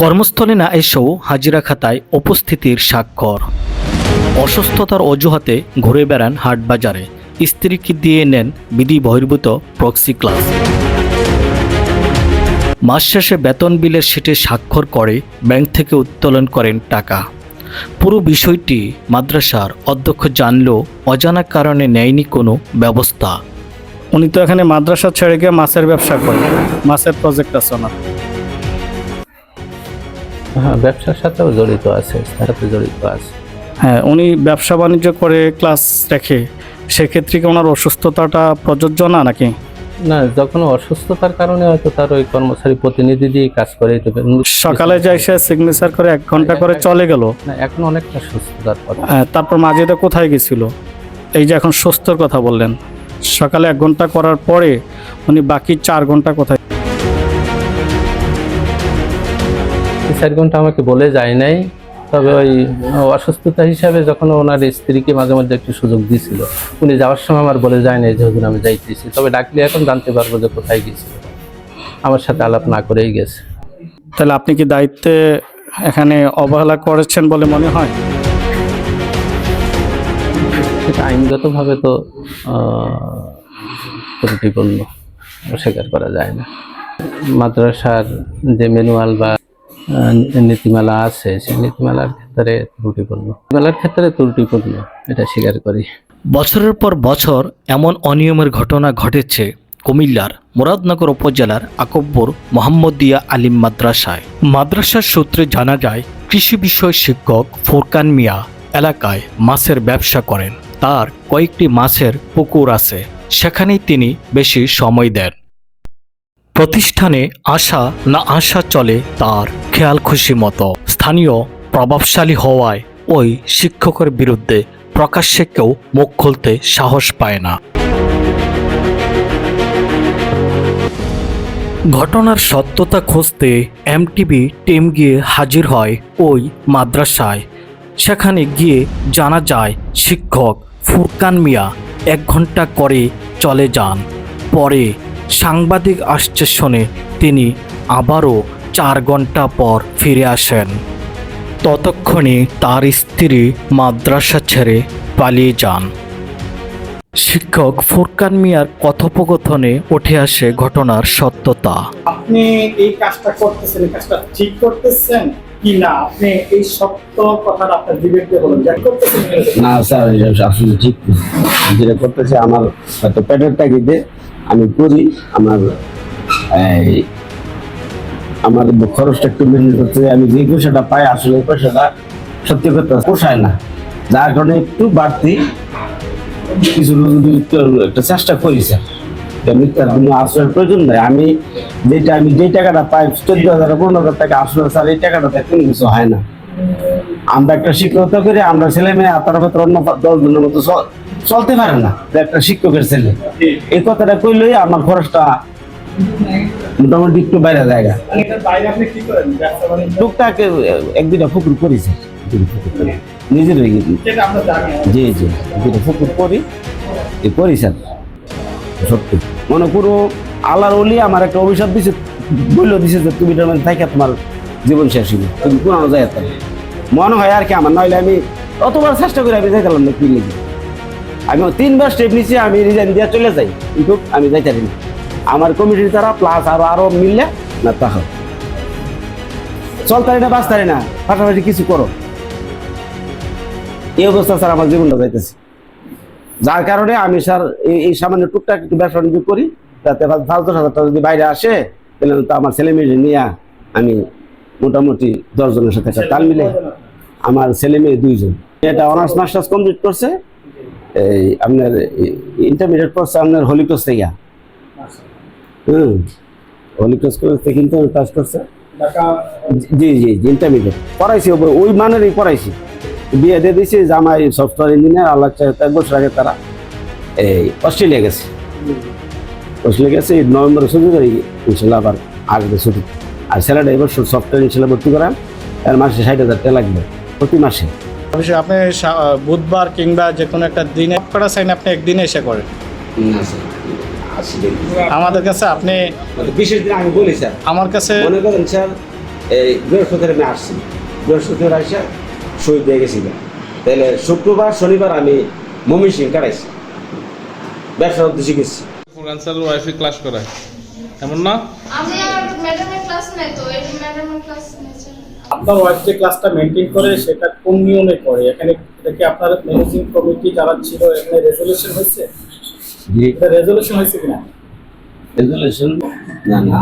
কর্মস্থলে না এসেও হাজিরা খাতায় উপস্থিতির স্বাক্ষর। অসুস্থতার অজুহাতে ঘুরে বেড়ান হাটবাজারে, স্ত্রীকে দিয়ে নেন বিধি বহির্ভূত প্রক্সি ক্লাস। মাস শেষে বেতন বিলের শিটে স্বাক্ষর করে ব্যাংক থেকে উত্তোলন করেন টাকা। পুরো বিষয়টি মাদ্রাসার অধ্যক্ষ জানলেও অজানা কারণে নেয়নি কোনো ব্যবস্থা। উনি তো এখানে মাদ্রাসা ছেড়ে গিয়ে মাছের ব্যবসা করে, মাছের প্রজেক্ট আছে ওনার। হ্যাঁ, ব্যবসার সাথেও জড়িত আছে, সাথে জড়িত আছে। হ্যাঁ, উনি ব্যবসা বাণিজ্য করে ক্লাস রেখে, সেক্ষেত্রে কি ওনার অসুস্থতাটা প্রযোজ্য না নাকি? না, যখন অসুস্থতার কারণে হয়তো তার ওই কর্মচারী প্রতিনিধি দিয়ে কাজ করে। সকালে যাই সে সিগনেচার করে 1 ঘন্টা করে চলে গেল। না, এখন অনেকটা সুস্থতার পর। তারপর মাঝেটা কোথায় গেছিল? এই যে এখন সুস্থর কথা বললেন, সকালে 1 ঘন্টা করার পরে উনি বাকি 4 ঘন্টা কোথায়? 4 ঘন্টা আমাকে বলে যায় নাই, তবে ওই অসুস্থতা হিসাবে যখন ওনার স্ত্রীকে মাঝে মধ্যে একটু সুযোগ দিয়েছিল, উনি যাওয়ার সময় আমার বলে যায় নাই যে হুজুর আমি যাইতেছি, তবে ডাকলে এখন জানতে পারবো যে কোথায় গেছিল। আমার সাথে আলাপ না করেই গেছে। তাহলে আপনি কি দায়িত্বে এখানে অবহেলা করেছেন বলে মনে হয়? সেটা আইনগতভাবে তো ত্রুটিপূর্ণ, অস্বীকার করা যায় না। মাদ্রাসার যে ম্যানুয়াল বা নীতিমালা আছে, সেই নীতিমালার ক্ষেত্রে ত্রুটিপূর্ণ, এটা স্বীকার করি। বছরের পর বছর এমন অনিয়মের ঘটনা ঘটেছে কুমিল্লার মুরাদনগর উপজেলার আকব্বর মোহাম্মদিয়া আলিম মাদ্রাসায়। মাদ্রাসার সূত্রে জানা যায়, কৃষি বিষয় শিক্ষক ফোরকান মিয়া এলাকায় মাছের ব্যবসা করেন। তার কয়েকটি মাছের পুকুর আছে, সেখানেই তিনি বেশি সময় দেন। প্রতিষ্ঠানে আসা না আসা চলে তার খেয়াল খুশি মতো। স্থানীয় প্রভাবশালী হওয়ায় ওই শিক্ষকের বিরুদ্ধে প্রকাশ্যে কেউ মুখ খুলতে সাহস পায় না। ঘটনার সত্যতা খুঁজতে এমটিভি টিম গিয়ে হাজির হয় ওই মাদ্রাসায়। সেখানে গিয়ে জানা যায়, শিক্ষক ফুরকান মিয়া 1 ঘন্টা করে চলে যান। পরে সাংবাদিক আসছে শুনে তিনি আবারও 4 ঘন্টা পর ফিরে আসেন। ততক্ষণে তার স্ত্রী মাদ্রাসা ছেড়ে পালিয়ে যান। শিক্ষক ফুরকান মিয়ার কথোপকথনে উঠে আসে ঘটনার সত্যতা। আপনি এই কাজটা করতেছেন, এই কাজটা ঠিক করতেছেন কি না? আপনি এই সত্য কথাটা আপনার বিবেককে বলুন, যা করতেছেন। না স্যার, আসলে ঠিক যেটা করতেছে আমার হয়তো পেটের তাগিদে আমি করি। আমার খরচটা একটু মেনটেন করতে, আমি যে পয়সাটা পাই আসলে ওই পয়সাটা সত্যি করতে পোষায় না, যার কারণে একটু বাড়তি কিছু একটা চেষ্টা করি স্যার। মিথ্যার কোনো আশ্রয়ের প্রয়োজন নেই। আমি যে টাকাটা পাই 14,000 15,000 টাকা, আসলে স্যার এই টাকাটাতে কোনো কিছু হয় না। আমরা একটা শিক্ষকতা করে আমরা ছেলে মেয়ে আপনার ভেতর অন্য 10 জনের মতো চলতে পারে না, একটা শিক্ষকের ছেলে। এই কথাটা কইলেই আমার খরচটা মোটামুটি একটু বাইরে জায়গা। টুকটাক 1-2টা পুকুর করি স্যার, নিজের হয়ে গেছি। জি 2টা পুকুর করি স্যার। সত্যি মনে করো আল্লাহর ওলি আমার একটা অভিশাপ দিছে, বললো দিছে যে তুমি এটার মধ্যে থাকি তোমার জীবন শেষ হইবে, তুমি কোনো যায় মনে হয় আর কি আমার। নইলে আমি অতবার চেষ্টা করে আমি যাইতাম না। কি লিখি আমি 3বার স্টেপ নিচ্ছি, আমি রিজাইন দিয়ে চলে যাই, কিন্তু আমি যাইতে পারি না। আমার কমিটির তারা প্লাস আরো মিললে না তাহলে চলতারি না, বাঁচতারি না, পাশাপাশি কিছু করো। এই অবস্থা স্যার আমার জীবনটা যাইতেছে, যার কারণে আমি স্যার এই সামান্য টুকটাক একটু ব্যবসা বাণিজ্য করি, যাতে 5-10,000 টাকা যদি বাইরে আসে, তাহলে তো আমার ছেলে মেয়ে নিয়ে আমি মোটামুটি 10 জনের সাথে একটা তাল মিলে। আমার ছেলে মেয়ে 2 জন, এটা অনার্স মাস্টার্স কমপ্লিট করছে, এই আপনার ইন্টারমিডিয়েট করছে আপনার হলিক্রস থেকে। হলিক্রস করতে কিন্তু কাজ করছে। জি ইন্টারমিডিয়েট পড়াইছি, ওই মানেরই পড়াইছি। বিয়ে দিয়ে দিয়েছি, জামাই সফটওয়্যার ইঞ্জিনিয়ার। আল্লাহ 1 বছর আগে তারা এই অস্ট্রেলিয়া গেছে। নভেম্বরে ছুটি করি, ইনশাল্লাহ আবার আসবে ছুটি। আর ছেলেটা এবার সফটওয়্যার ইনশাল্লাহ ভর্তি করান, এর মাসে 60,000 টাকা লাগবে প্রতি মাসে। অবশ্যই আপনি বুধবার কিংবা যে কোনো একটা দিনে করা চাইন, আপনি একদিনে এসে করেন। আমাদের কাছে আপনি বিশেষ দিন আমি বলি স্যার, আমার কাছে মনে করেন স্যার এই বৃহস্পতিবার আমি আসছি, বৃহস্পতিবার আসা শহীদ দিয়ে গেছিলাম। তাহলে শুক্রবার শনিবার আমি ময়মনসিংহ কাটাইছি, ব্যবসার উদ্দেশ্যে গেছি। ফোরকান স্যার ওয়াইফাই ক্লাস করায়, এমন না? আমি আর ম্যাডামের ক্লাস নেই তো, এই ম্যাডামের ক্লাস নিয়েছে। আপনার ওয়াইফ যে ক্লাসটা মেনটেন করে সেটা কোন নিয়মে করে? এখানে এটা কি আপনার ম্যানেজিং কমিটি যারা ছিল এখানে রেজলিউশন হয়েছে? জি, এটা রেজলিউশন হয়েছে কিনা? রেজুলেশন না